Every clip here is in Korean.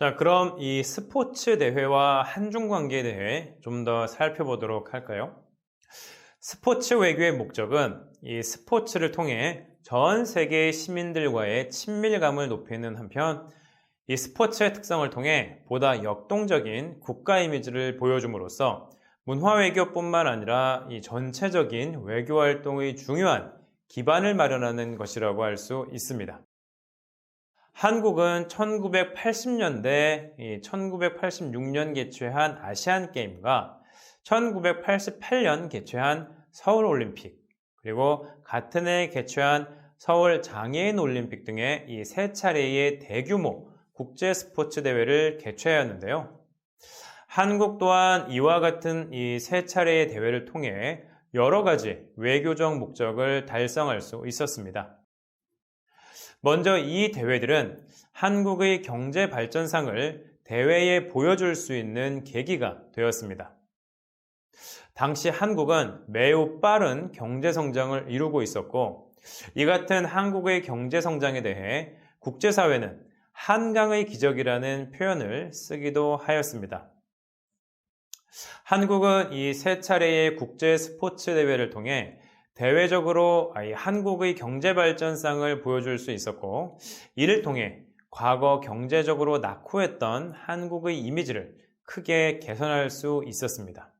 자, 그럼 이 스포츠 대회와 한중 관계에 대해 좀 더 살펴보도록 할까요? 스포츠 외교의 목적은 이 스포츠를 통해 전 세계 시민들과의 친밀감을 높이는 한편, 이 스포츠의 특성을 통해 보다 역동적인 국가 이미지를 보여줌으로써 문화 외교뿐만 아니라 이 전체적인 외교 활동의 중요한 기반을 마련하는 것이라고 할 수 있습니다. 한국은 1980년대, 1986년 개최한 아시안게임과 1988년 개최한 서울올림픽, 그리고 같은 해 개최한 서울 장애인올림픽 등의 이 세 차례의 대규모 국제 스포츠 대회를 개최하였는데요. 한국 또한 이와 같은 이 세 차례의 대회를 통해 여러 가지 외교적 목적을 달성할 수 있었습니다. 먼저 이 대회들은 한국의 경제 발전상을 대회에 보여줄 수 있는 계기가 되었습니다. 당시 한국은 매우 빠른 경제 성장을 이루고 있었고, 이 같은 한국의 경제 성장에 대해 국제사회는 한강의 기적이라는 표현을 쓰기도 하였습니다. 한국은 이 세 차례의 국제 스포츠 대회를 통해 대외적으로 한국의 경제 발전상을 보여줄 수 있었고, 이를 통해 과거 경제적으로 낙후했던 한국의 이미지를 크게 개선할 수 있었습니다.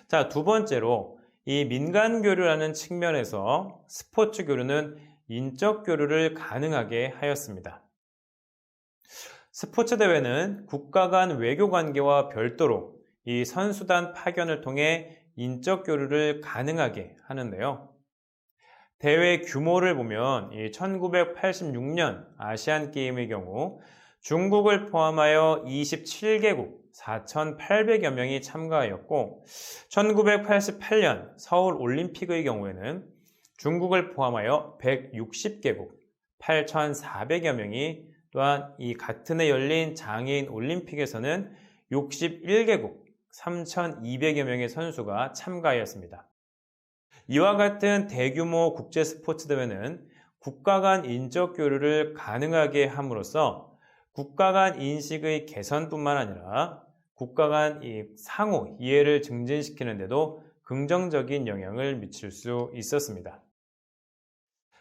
자, 두 번째로 이 민간 교류라는 측면에서 스포츠 교류는 인적 교류를 가능하게 하였습니다. 스포츠 대회는 국가 간 외교 관계와 별도로 이 선수단 파견을 통해 인적 교류를 가능하게 하는데요. 대회 규모를 보면 1986년 아시안게임의 경우 중국을 포함하여 27개국 4,800여 명이 참가하였고, 1988년 서울올림픽의 경우에는 중국을 포함하여 160개국 8,400여 명이, 또한 이 같은 해 열린 장애인 올림픽에서는 61개국 3,200여 명의 선수가 참가하였습니다. 이와 같은 대규모 국제 스포츠 대회는 국가 간 인적 교류를 가능하게 함으로써 국가 간 인식의 개선뿐만 아니라 국가 간 상호 이해를 증진시키는 데도 긍정적인 영향을 미칠 수 있었습니다.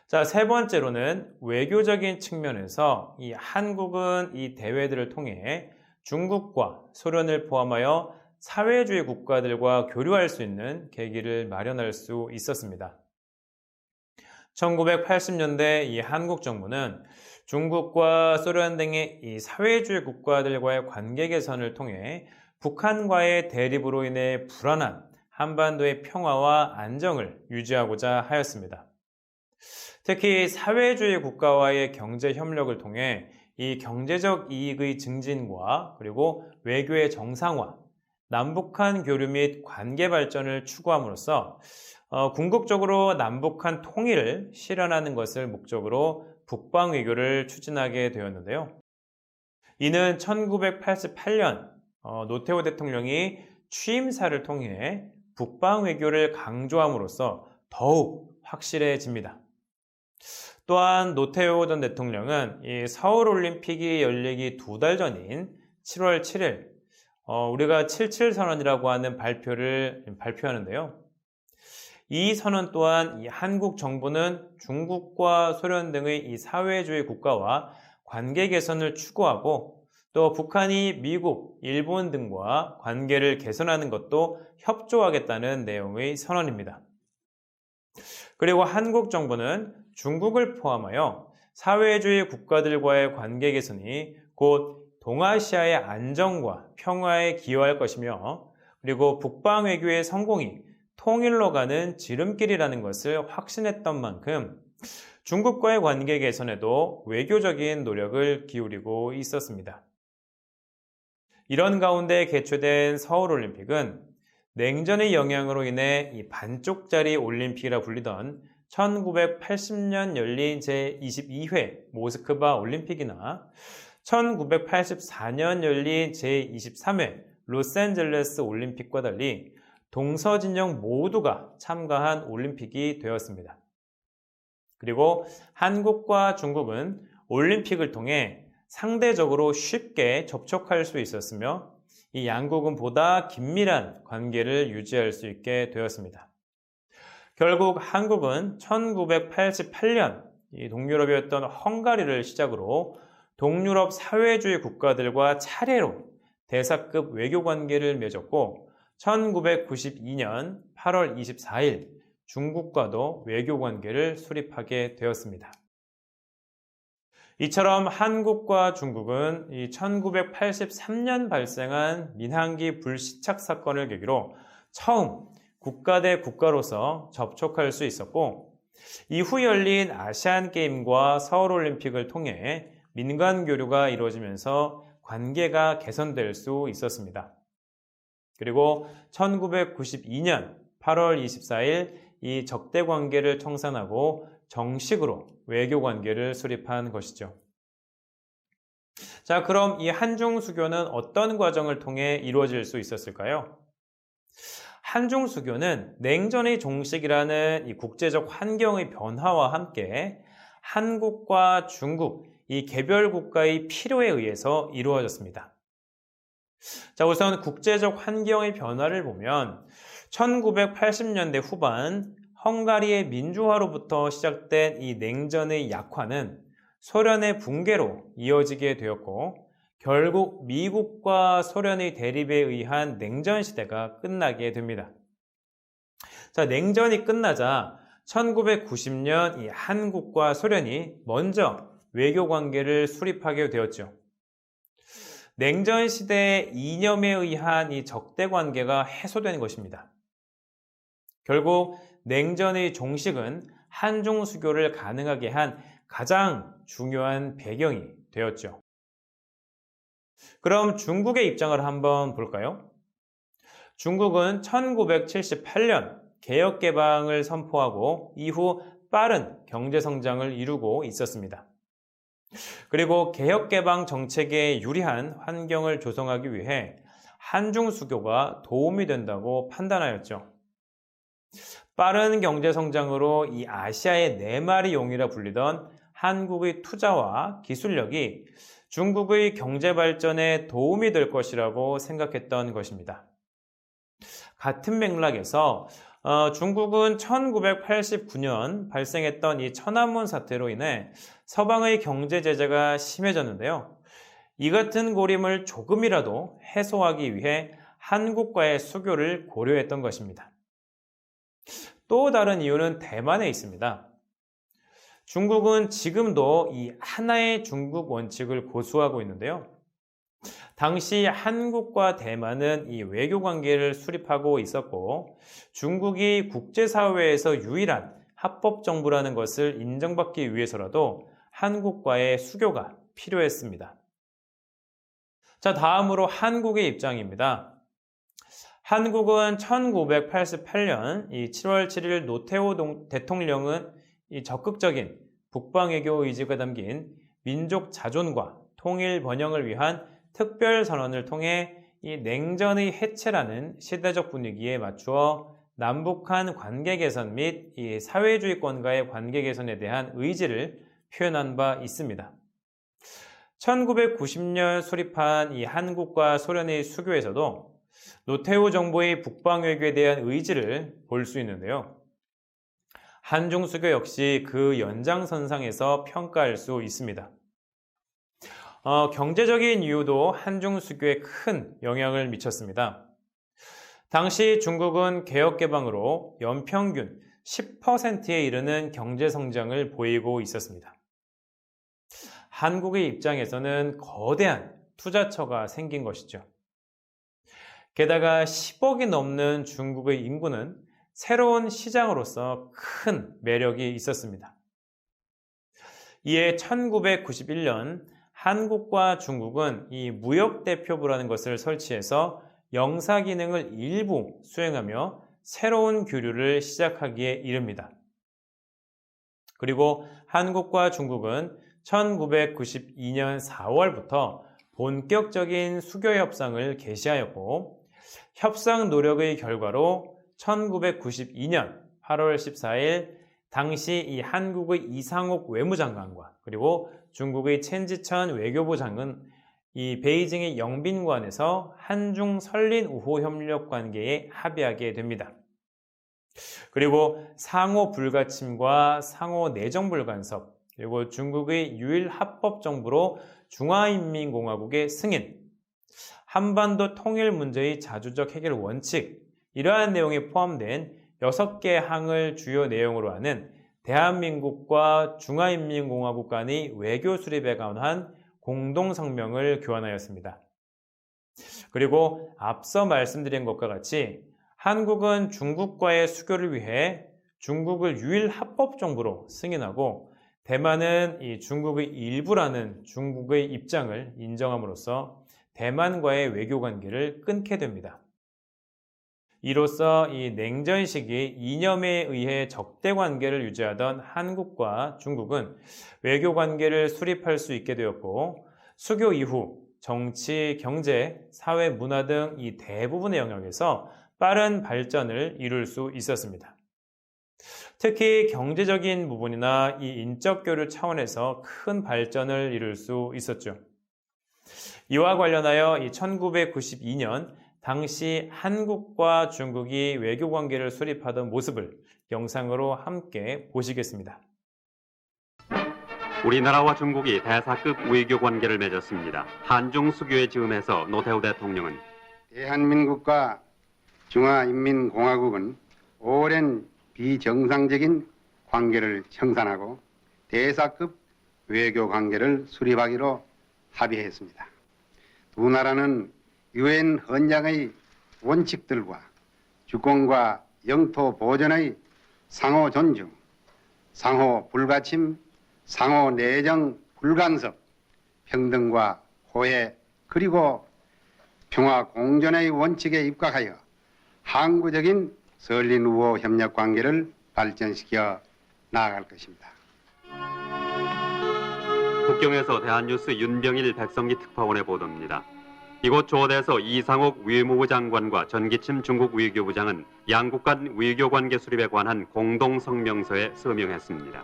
자, 세 번째로는 외교적인 측면에서 한국은 이 대회들을 통해 중국과 소련을 포함하여 사회주의 국가들과 교류할 수 있는 계기를 마련할 수 있었습니다. 1980년대 이 한국 정부는 중국과 소련 등의 이 사회주의 국가들과의 관계 개선을 통해 북한과의 대립으로 인해 불안한 한반도의 평화와 안정을 유지하고자 하였습니다. 특히 사회주의 국가와의 경제 협력을 통해 이 경제적 이익의 증진과 그리고 외교의 정상화, 남북한 교류 및 관계 발전을 추구함으로써 궁극적으로 남북한 통일을 실현하는 것을 목적으로 북방 외교를 추진하게 되었는데요. 이는 1988년 노태우 대통령이 취임사를 통해 북방 외교를 강조함으로써 더욱 확실해집니다. 또한 노태우 전 대통령은 이 서울올림픽이 열리기 2달 전인 7월 7일 우리가 77선언이라고 하는 발표를 발표하는데요. 이 선언 또한 이 한국 정부는 중국과 소련 등의 이 사회주의 국가와 관계 개선을 추구하고, 또 북한이 미국, 일본 등과 관계를 개선하는 것도 협조하겠다는 내용의 선언입니다. 그리고 한국 정부는 중국을 포함하여 사회주의 국가들과의 관계 개선이 곧 동아시아의 안정과 평화에 기여할 것이며, 그리고 북방 외교의 성공이 통일로 가는 지름길이라는 것을 확신했던 만큼 중국과의 관계 개선에도 외교적인 노력을 기울이고 있었습니다. 이런 가운데 개최된 서울올림픽은 냉전의 영향으로 인해 이 반쪽짜리 올림픽이라 불리던 1980년 열린 제22회 모스크바 올림픽이나 1984년 열린 제23회 로스앤젤레스 올림픽과 달리 동서진영 모두가 참가한 올림픽이 되었습니다. 그리고 한국과 중국은 올림픽을 통해 상대적으로 쉽게 접촉할 수 있었으며 이 양국은 보다 긴밀한 관계를 유지할 수 있게 되었습니다. 결국 한국은 1988년 이 동유럽이었던 헝가리를 시작으로 동유럽 사회주의 국가들과 차례로 대사급 외교 관계를 맺었고 1992년 8월 24일 중국과도 외교 관계를 수립하게 되었습니다. 이처럼 한국과 중국은 1983년 발생한 민항기 불시착 사건을 계기로 처음 국가 대 국가로서 접촉할 수 있었고 이후 열린 아시안게임과 서울올림픽을 통해 민간 교류가 이루어지면서 관계가 개선될 수 있었습니다. 그리고 1992년 8월 24일 이 적대 관계를 청산하고 정식으로 외교 관계를 수립한 것이죠. 자, 그럼 이 한중 수교는 어떤 과정을 통해 이루어질 수 있었을까요? 한중 수교는 냉전의 종식이라는 이 국제적 환경의 변화와 함께 한국과 중국 이 개별 국가의 필요에 의해서 이루어졌습니다. 자, 우선 국제적 환경의 변화를 보면 1980년대 후반 헝가리의 민주화로부터 시작된 이 냉전의 약화는 소련의 붕괴로 이어지게 되었고 결국 미국과 소련의 대립에 의한 냉전 시대가 끝나게 됩니다. 자, 냉전이 끝나자 1990년 이 한국과 소련이 먼저 외교 관계를 수립하게 되었죠. 냉전 시대의 이념에 의한 이 적대 관계가 해소된 것입니다. 결국 냉전의 종식은 한중 수교를 가능하게 한 가장 중요한 배경이 되었죠. 그럼 중국의 입장을 한번 볼까요? 중국은 1978년 개혁 개방을 선포하고 이후 빠른 경제 성장을 이루고 있었습니다. 그리고 개혁 개방 정책에 유리한 환경을 조성하기 위해 한중 수교가 도움이 된다고 판단하였죠. 빠른 경제 성장으로 이 아시아의 네 마리 용이라 불리던 한국의 투자와 기술력이 중국의 경제 발전에 도움이 될 것이라고 생각했던 것입니다. 같은 맥락에서 중국은 1989년 발생했던 이 천안문 사태로 인해 서방의 경제 제재가 심해졌는데요. 이 같은 고림을 조금이라도 해소하기 위해 한국과의 수교를 고려했던 것입니다. 또 다른 이유는 대만에 있습니다. 중국은 지금도 이 하나의 중국 원칙을 고수하고 있는데요. 당시 한국과 대만은 이 외교 관계를 수립하고 있었고 중국이 국제사회에서 유일한 합법 정부라는 것을 인정받기 위해서라도 한국과의 수교가 필요했습니다. 자, 다음으로 한국의 입장입니다. 한국은 1988년 7월 7일 노태우 대통령은 이 적극적인 북방외교 의지가 담긴 민족 자존과 통일 번영을 위한 특별 선언을 통해 이 냉전의 해체라는 시대적 분위기에 맞추어 남북한 관계 개선 및 이 사회주의권과의 관계 개선에 대한 의지를 표현한 바 있습니다. 1990년 수립한 이 한국과 소련의 수교에서도 노태우 정부의 북방 외교에 대한 의지를 볼 수 있는데요. 한중 수교 역시 그 연장선상에서 평가할 수 있습니다. 경제적인 이유도 한중 수교에 큰 영향을 미쳤습니다. 당시 중국은 개혁 개방으로 연평균 10%에 이르는 경제 성장을 보이고 있었습니다. 한국의 입장에서는 거대한 투자처가 생긴 것이죠. 게다가 10억이 넘는 중국의 인구는 새로운 시장으로서 큰 매력이 있었습니다. 이에 1991년 한국과 중국은 이 무역대표부라는 것을 설치해서 영사 기능을 일부 수행하며 새로운 교류를 시작하기에 이릅니다. 그리고 한국과 중국은 1992년 4월부터 본격적인 수교 협상을 개시하였고 협상 노력의 결과로 1992년 8월 14일 당시 이 한국의 이상옥 외무장관과 그리고 중국의 첸지천 외교부 장은 이 베이징의 영빈관에서 한중 설린 우호 협력 관계에 합의하게 됩니다. 그리고 상호 불가침과 상호 내정 불간섭, 그리고 중국의 유일 합법 정부로 중화인민공화국의 승인, 한반도 통일 문제의 자주적 해결 원칙, 이러한 내용이 포함된 6개 항을 주요 내용으로 하는 대한민국과 중화인민공화국 간의 외교 수립에 관한 공동성명을 교환하였습니다. 그리고 앞서 말씀드린 것과 같이 한국은 중국과의 수교를 위해 중국을 유일 합법 정부로 승인하고 대만은 이 중국의 일부라는 중국의 입장을 인정함으로써 대만과의 외교 관계를 끊게 됩니다. 이로써 이 냉전 시기 이념에 의해 적대 관계를 유지하던 한국과 중국은 외교 관계를 수립할 수 있게 되었고 수교 이후 정치, 경제, 사회, 문화 등 이 대부분의 영역에서 빠른 발전을 이룰 수 있었습니다. 특히 경제적인 부분이나 이 인적 교류 차원에서 큰 발전을 이룰 수 있었죠. 이와 관련하여 1992년 당시 한국과 중국이 외교 관계를 수립하던 모습을 영상으로 함께 보시겠습니다. 우리나라와 중국이 대사급 외교 관계를 맺었습니다. 한중 수교의 즈음에서 노태우 대통령은 대한민국과 중화인민공화국은 오랜 비정상적인 관계를 청산하고 대사급 외교 관계를 수립하기로 합의했습니다. 두 나라는 유엔 헌장의 원칙들과 주권과 영토 보존의 상호 존중, 상호 불가침, 상호 내정 불간섭, 평등과 호혜 그리고 평화 공존의 원칙에 입각하여 항구적인 설린 우호 협력 관계를 발전시켜 나아갈 것입니다. 국경에서 대한뉴스 윤병일 백성기 특파원의 보도입니다. 이곳 조대에서 이상옥 외무부 장관과 전기침 중국 외교부장은 양국 간 외교 관계 수립에 관한 공동성명서에 서명했습니다.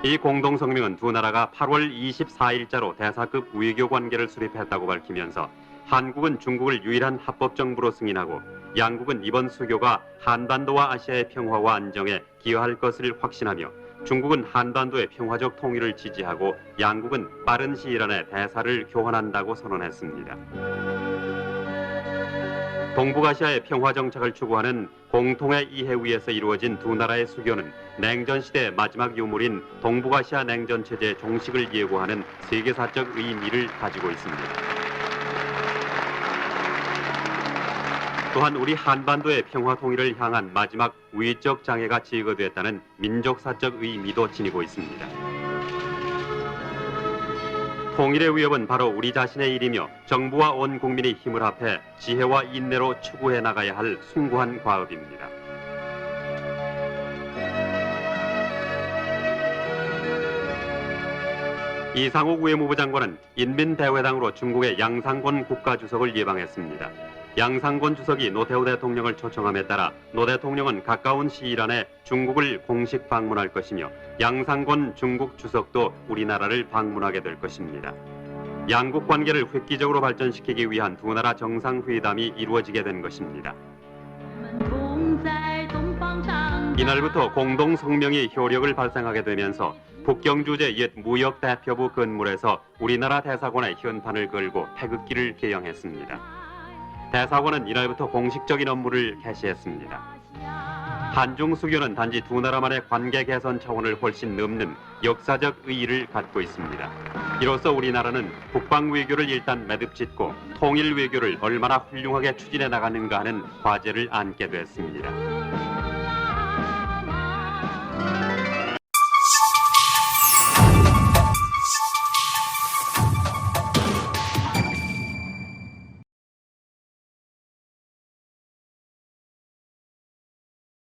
이 공동성명은 두 나라가 8월 24일자로 대사급 외교 관계를 수립했다고 밝히면서 한국은 중국을 유일한 합법 정부로 승인하고 양국은 이번 수교가 한반도와 아시아의 평화와 안정에 기여할 것을 확신하며 중국은 한반도의 평화적 통일을 지지하고 양국은 빠른 시일 안에 대사를 교환한다고 선언했습니다. 동북아시아의 평화 정착을 추구하는 공통의 이해 위에서 이루어진 두 나라의 수교는 냉전시대의 마지막 유물인 동북아시아 냉전체제의 종식을 예고하는 세계사적 의미를 가지고 있습니다. 또한 우리 한반도의 평화 통일을 향한 마지막 위적 장애가 제거됐다는 민족사적 의미도 지니고 있습니다. 통일의 위협은 바로 우리 자신의 일이며 정부와 온 국민이 힘을 합해 지혜와 인내로 추구해 나가야 할 숭고한 과업입니다. 이상옥 외무부 장관은 인민대회당으로 중국의 양상곤 국가주석을 예방했습니다. 양상곤 주석이 노태우 대통령을 초청함에 따라 노 대통령은 가까운 시일 안에 중국을 공식 방문할 것이며 양상곤 중국 주석도 우리나라를 방문하게 될 것입니다. 양국 관계를 획기적으로 발전시키기 위한 두 나라 정상회담이 이루어지게 된 것입니다. 이날부터 공동성명이 효력을 발생하게 되면서 북경주재 옛 무역대표부 건물에서 우리나라 대사관의 현판을 걸고 태극기를 개영했습니다. 대사관은 이날부터 공식적인 업무를 개시했습니다. 한중 수교는 단지 두 나라만의 관계 개선 차원을 훨씬 넘는 역사적 의의를 갖고 있습니다. 이로써 우리나라는 국방 외교를 일단 매듭짓고 통일 외교를 얼마나 훌륭하게 추진해 나가는가 하는 과제를 안게 됐습니다.